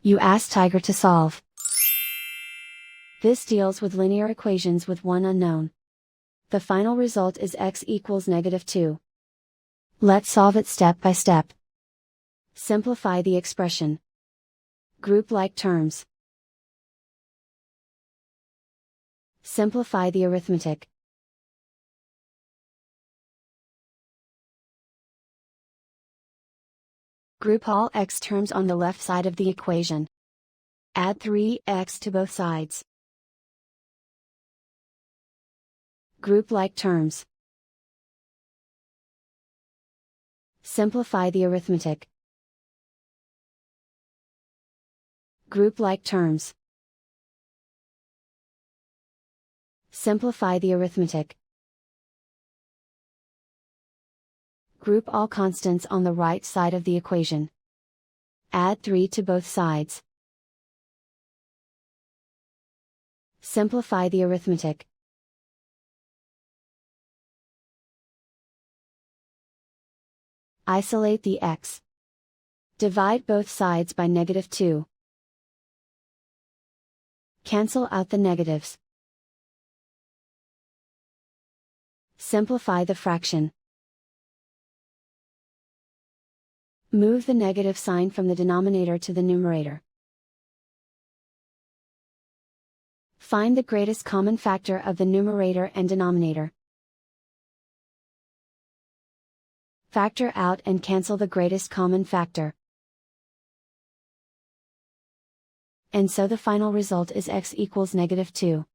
You ask Tiger to solve. This deals with linear equations with one unknown. The final result is x equals -2. Let's solve it step by step. Simplify the expression. Group like terms. Simplify the arithmetic. Group all x terms on the left side of the equation. Add 3x to both sides. Group like terms. Simplify the arithmetic. Group like terms. Simplify the arithmetic. Group all constants on the right side of the equation. Add 3 to both sides. Simplify the arithmetic. Isolate the x. Divide both sides by -2. Cancel out the negatives. Simplify the fraction. Move the negative sign from the denominator to the numerator. Find the greatest common factor of the numerator and denominator. Factor out and cancel the greatest common factor. And so the final result is x equals -2.